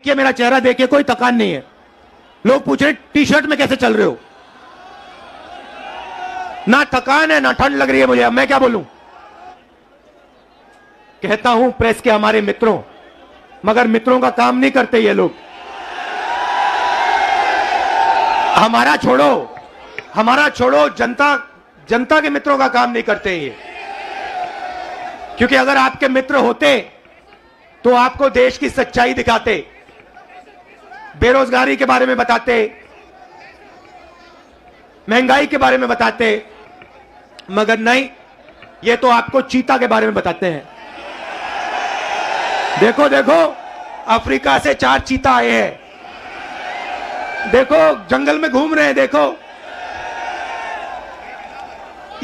देखिए मेरा चेहरा देखिए, कोई थकान नहीं है। लोग पूछ रहे टी शर्ट में कैसे चल रहे हो? ना थकान है ना ठंड लग रही है मुझे। अब मैं क्या बोलूं? कहता हूं प्रेस के हमारे मित्रों, मगर मित्रों का काम नहीं करते ये लोग। हमारा छोड़ो, जनता के मित्रों का काम नहीं करते ये। क्योंकि अगर आपके मित्र होते तो आपको देश की सच्चाई दिखाते, बेरोजगारी के बारे में बताते, महंगाई के बारे में बताते, मगर नहीं, ये तो आपको चीता के बारे में बताते हैं। देखो देखो, अफ्रीका से 4 चीता आए हैं, देखो जंगल में घूम रहे हैं। देखो,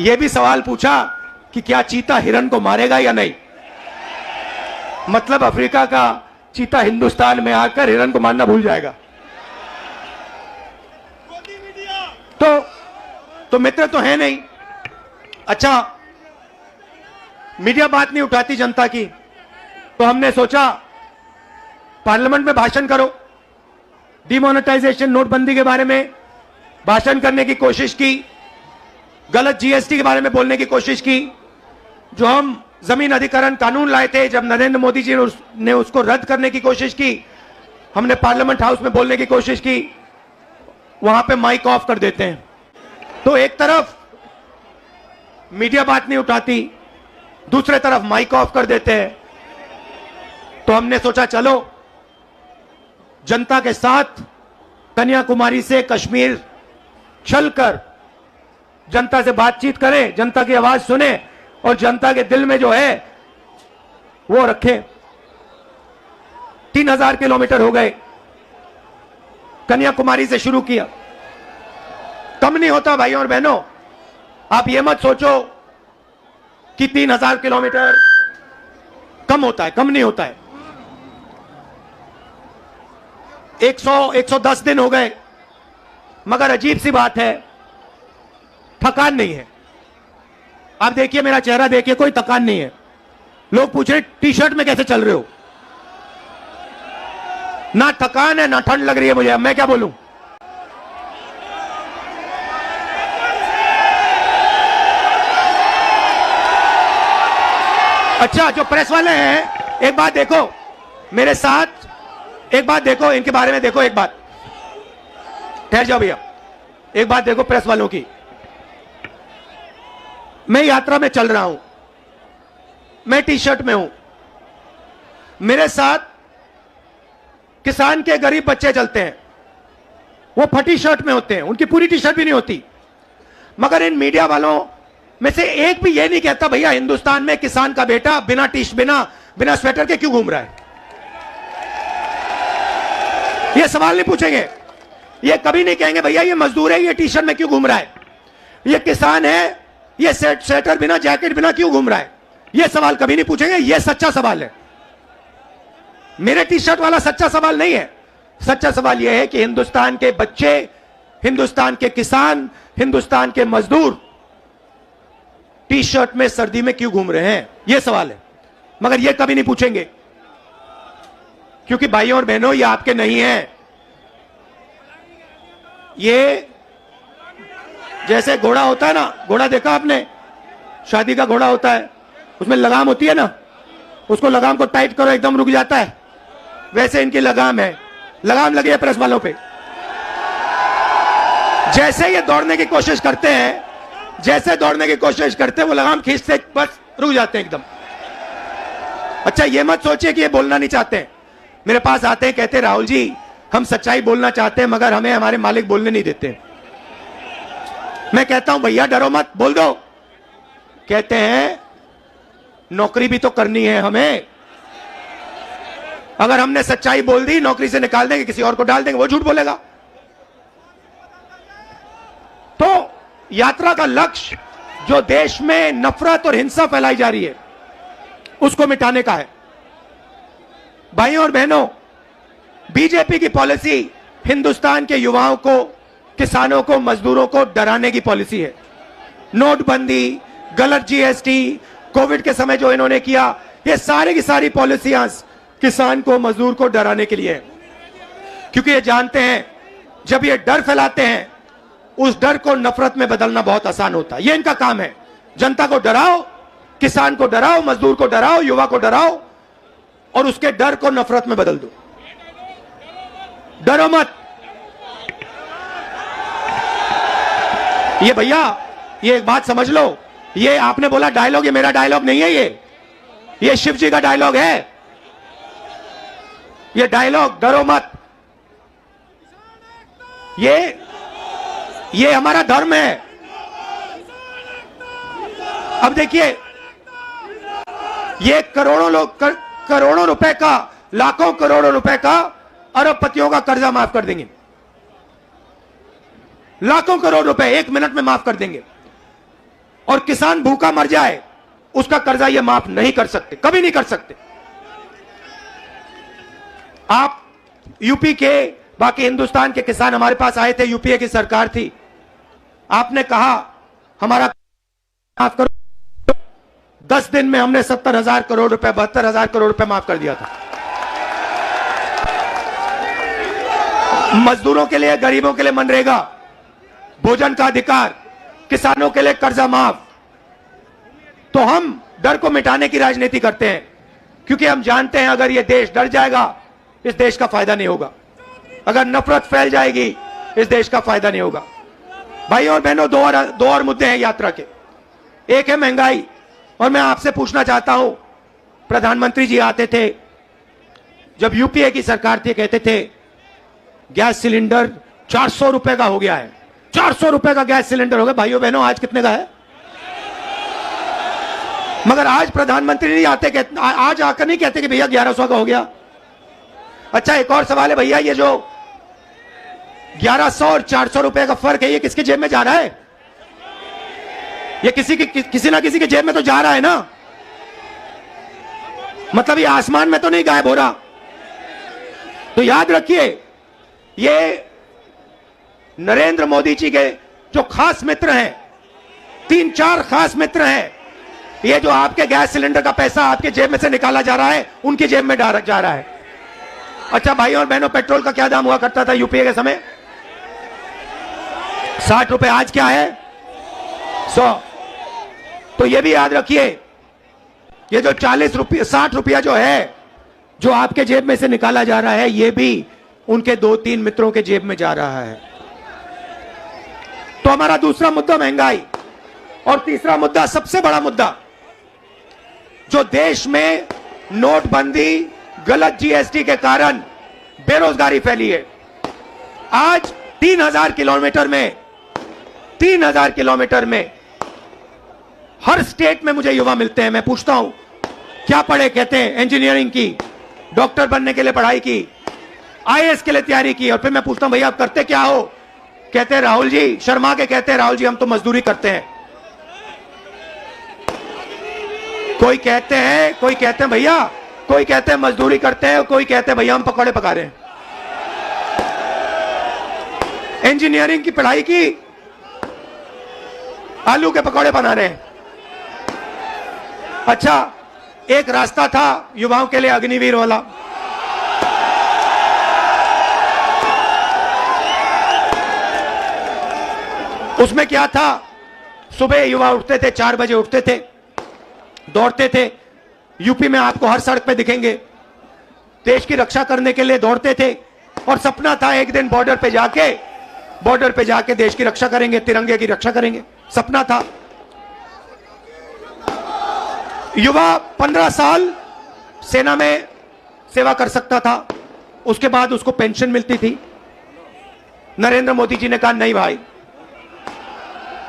यह भी सवाल पूछा कि क्या चीता हिरण को मारेगा या नहीं। मतलब अफ्रीका का चीता हिंदुस्तान में आकर हिरण को मारना भूल जाएगा। तो मित्र तो है नहीं। अच्छा, मीडिया बात नहीं उठाती जनता की, तो हमने सोचा पार्लियामेंट में भाषण करो। डिमोनेटाइजेशन, नोटबंदी के बारे में भाषण करने की कोशिश की, गलत जीएसटी के बारे में बोलने की कोशिश की। जो हम जमीन अधिग्रहण कानून लाए थे, जब नरेंद्र मोदी जी ने उसको रद्द करने की कोशिश की, हमने पार्लियामेंट हाउस में बोलने की कोशिश की। वहां पे माइक ऑफ कर देते हैं। तो एक तरफ मीडिया बात नहीं उठाती, दूसरे तरफ माइक ऑफ कर देते हैं। तो हमने सोचा चलो जनता के साथ कन्याकुमारी से कश्मीर चलकर जनता से बातचीत करें, जनता की आवाज सुने और जनता के दिल में जो है वो रखें। 3000 किलोमीटर हो गए, कन्याकुमारी से शुरू किया। कम नहीं होता भाइयों और बहनों। आप ये मत सोचो कि 3000 किलोमीटर कम होता है, कम नहीं होता है। 110 दिन हो गए, मगर अजीब सी बात है, थकान नहीं है। आप देखिए मेरा चेहरा देखिए, कोई थकान नहीं है। लोग पूछ रहे टी शर्ट में कैसे चल रहे हो? ना थकान है ना ठंड लग रही है मुझे। अब मैं क्या बोलूं? अच्छा, जो प्रेस वाले हैं, एक बात देखो मेरे साथ, एक बात देखो इनके बारे में, देखो एक बात, ठहर जाओ भैया, एक बात देखो प्रेस वालों की। मैं यात्रा में चल रहा हूं, मैं टी शर्ट में हूं, मेरे साथ किसान के गरीब बच्चे चलते हैं, वो फटी शर्ट में होते हैं, उनकी पूरी टी शर्ट भी नहीं होती। मगर इन मीडिया वालों में से एक भी ये नहीं कहता भैया हिंदुस्तान में किसान का बेटा बिना स्वेटर के क्यों घूम रहा है। ये सवाल नहीं पूछेंगे, ये कभी नहीं कहेंगे भैया ये मजदूर है, ये टी शर्ट में क्यों घूम रहा है, ये किसान है, ये स्वेटर बिना जैकेट बिना क्यों घूम रहा है। ये सवाल कभी नहीं पूछेंगे। ये सच्चा सवाल है, मेरे टी शर्ट वाला सच्चा सवाल नहीं है। सच्चा सवाल यह है कि हिंदुस्तान के बच्चे, हिंदुस्तान के किसान, हिंदुस्तान के मजदूर टी शर्ट में सर्दी में क्यों घूम रहे हैं, यह सवाल है। मगर यह कभी नहीं पूछेंगे, क्योंकि भाइयों और बहनों ये आपके नहीं है। ये जैसे घोड़ा होता है ना, घोड़ा देखा आपने, शादी का घोड़ा होता है, उसमें लगाम होती है ना, उसको लगाम को टाइट करो एकदम रुक जाता है, वैसे इनकी लगाम है, लगाम लगी है प्रेस वालों पे। जैसे ये दौड़ने की कोशिश करते हैं, जैसे दौड़ने की कोशिश करते हैं, वो लगाम खींचते बस रुक जाते हैं एकदम। अच्छा, ये मत सोचिए कि ये बोलना नहीं चाहते। मेरे पास आते हैं, कहते राहुल जी हम सच्चाई बोलना चाहते हैं, मगर हमें हमारे मालिक बोलने नहीं देते। मैं कहता हूं भैया डरो मत, बोल दो। कहते हैं नौकरी भी तो करनी है हमें, अगर हमने सच्चाई बोल दी नौकरी से निकाल देंगे, किसी और को डाल देंगे, वो झूठ बोलेगा। तो यात्रा का लक्ष्य जो देश में नफरत और हिंसा फैलाई जा रही है उसको मिटाने का है। भाइयों और बहनों, बीजेपी की पॉलिसी हिंदुस्तान के युवाओं को, किसानों को, मजदूरों को डराने की पॉलिसी है। नोटबंदी, गलत जीएसटी, कोविड के समय जो इन्होंने किया, ये सारी की सारी पॉलिसियां किसान को, मजदूर को डराने के लिए है। क्योंकि ये जानते हैं जब ये डर फैलाते हैं, उस डर को नफरत में बदलना बहुत आसान होता है। ये इनका काम है। जनता को डराओ, किसान को डराओ, मजदूर को डराओ, युवा को डराओ और उसके डर को नफरत में बदल दो। डरो मत। ये भैया, ये एक बात समझ लो, ये आपने बोला डायलॉग, ये मेरा डायलॉग नहीं है। ये शिव जी का डायलॉग है। ये डायलॉग डरो मत, ये हमारा धर्म है। अब देखिए, ये करोड़ों रुपए का, लाखों करोड़ों रुपए का, अरबपतियों का कर्जा माफ कर देंगे। लाखों करोड़ रुपए 1 मिनट में माफ कर देंगे। और किसान भूखा मर जाए, उसका कर्जा ये माफ नहीं कर सकते, कभी नहीं कर सकते। आप यूपी के, बाकी हिंदुस्तान के किसान हमारे पास आए थे, यूपीए की सरकार थी, आपने कहा हमारा माफ करो। 10 दिन में हमने 70,000 करोड़ रुपए, 72,000 करोड़ रुपए माफ कर दिया था। मजदूरों के लिए, गरीबों के लिए मनरेगा, भोजन का अधिकार, किसानों के लिए कर्जा माफ। तो हम डर को मिटाने की राजनीति करते हैं, क्योंकि हम जानते हैं अगर ये देश डर जाएगा, इस देश का फायदा नहीं होगा। अगर नफरत फैल जाएगी, इस देश का फायदा नहीं होगा। भाई और बहनों, दो और मुद्दे हैं यात्रा के। एक है महंगाई, और मैं आपसे पूछना चाहता हूं, प्रधानमंत्री जी आते थे जब यूपीए की सरकार थी, कहते थे गैस सिलेंडर 400 रुपए का हो गया है। 400 रुपए का गैस सिलेंडर हो गया। भाइयों बहनों, आज कितने का है? मगर आज प्रधानमंत्री नहीं आते, आज आकर नहीं कहते कि भैया 1100 का हो गया। अच्छा, एक और सवाल है भैया, ये जो 1100 और 400 रुपए का फर्क है, ये किसके जेब में जा रहा है? ये किसी ना किसी के जेब में तो जा रहा है ना। मतलब ये आसमान में तो नहीं गायब हो रहा। तो याद रखिए, ये नरेंद्र मोदी जी के जो खास मित्र हैं, 3-4 खास मित्र हैं, ये जो आपके गैस सिलेंडर का पैसा आपके जेब में से निकाला जा रहा है, उनकी जेब में जा रहा है। अच्छा भाई और बहनों, पेट्रोल का क्या दाम हुआ करता था यूपीए के समय? 60 रुपए। आज क्या है? 100। तो ये भी याद रखिए, ये जो 40 रुपये, 60 रुपया जो है, जो आपके जेब में से निकाला जा रहा है, ये भी उनके 2-3 मित्रों के जेब में जा रहा है। तो हमारा दूसरा मुद्दा महंगाई, और तीसरा मुद्दा, सबसे बड़ा मुद्दा, जो देश में नोटबंदी, गलत जीएसटी के कारण बेरोजगारी फैली है। आज 3,000 किलोमीटर में हर स्टेट में मुझे युवा मिलते हैं। मैं पूछता हूं क्या पढ़े? कहते हैं इंजीनियरिंग की, डॉक्टर बनने के लिए पढ़ाई की, आईएएस के लिए तैयारी की। और फिर मैं पूछता हूं भैया आप करते क्या हो? कहते हैं राहुल जी, शर्मा के कहते हैं राहुल जी हम तो मजदूरी करते हैं। कोई कहते हैं भैया, कोई कहते हैं मजदूरी करते हैं, कोई कहते हैं भैया हम पकौड़े पका रहे हैं। इंजीनियरिंग की पढ़ाई की, आलू के पकौड़े बना रहे हैं। अच्छा, एक रास्ता था युवाओं के लिए अग्निवीर वाला, उसमें क्या था? सुबह युवा उठते थे, 4 बजे उठते थे, दौड़ते थे। यूपी में आपको हर सड़क पे दिखेंगे, देश की रक्षा करने के लिए दौड़ते थे। और सपना था एक दिन बॉर्डर पे जाके देश की रक्षा करेंगे, तिरंगे की रक्षा करेंगे, सपना था। युवा 15 साल सेना में सेवा कर सकता था, उसके बाद उसको पेंशन मिलती थी। नरेंद्र मोदी जी ने कहा नहीं भाई,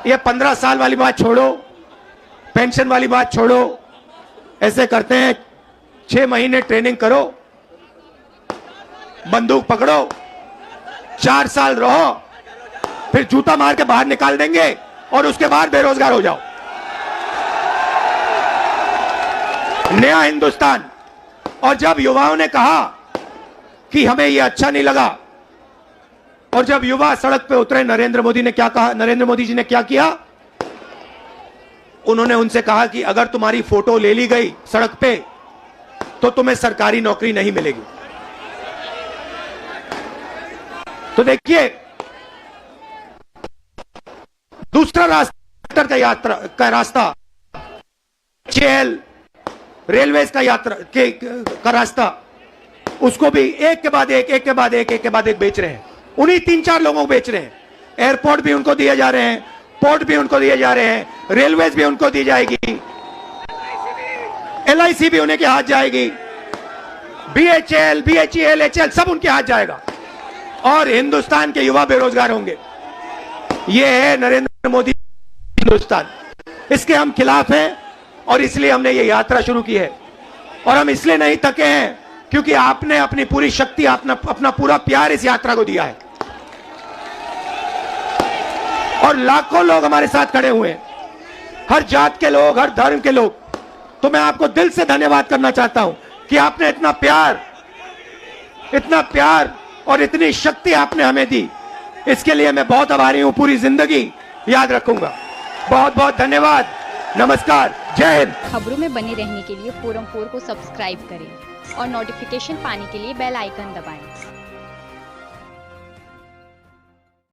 ये 15 साल वाली बात छोड़ो, पेंशन वाली बात छोड़ो, ऐसे करते हैं 6 महीने ट्रेनिंग करो, बंदूक पकड़ो, 4 साल रहो, फिर जूता मार के बाहर निकाल देंगे और उसके बाद बेरोजगार हो जाओ। नया हिंदुस्तान। और जब युवाओं ने कहा कि हमें यह अच्छा नहीं लगा, और जब युवा सड़क पे उतरे, नरेंद्र मोदी ने क्या कहा? नरेंद्र मोदी जी ने क्या किया? उन्होंने उनसे कहा कि अगर तुम्हारी फोटो ले ली गई सड़क पे तो तुम्हें सरकारी नौकरी नहीं मिलेगी। तो देखिए, दूसरा रास्ता का रास्ता चेल रेलवे का रास्ता, उसको भी एक के बाद एक बेच रहे हैं। उन्हीं 3-4 लोगों को बेच रहे हैं। एयरपोर्ट भी उनको दिए जा रहे हैं, पोर्ट भी उनको दिए जा रहे हैं, रेलवेज भी उनको दी जाएगी, LIC भी उन्हीं के हाथ जाएगी, BHEL, HL सब उनके हाथ जाएगा और हिंदुस्तान के युवा बेरोजगार होंगे। ये है नरेंद्र मोदी हिंदुस्तान। इसके हम खिलाफ हैं और इसलिए हमने ये यात्रा शुरू की है। और हम इसलिए नहीं थके हैं क्योंकि आपने अपनी पूरी शक्ति, अपना पूरा प्यार इस यात्रा को दिया है और लाखों लोग हमारे साथ खड़े हुए हैं, हर जात के लोग, हर धर्म के लोग। तो मैं आपको दिल से धन्यवाद करना चाहता हूं कि आपने इतना प्यार और इतनी शक्ति आपने हमें दी। इसके लिए मैं बहुत आभारी हूं, पूरी जिंदगी याद रखूंगा। बहुत बहुत धन्यवाद। नमस्कार, जय हिंद। खबरों में बने रहने के लिए फोरम 4 को सब्सक्राइब करें और नोटिफिकेशन पाने के लिए बेल आइकन दबाएं।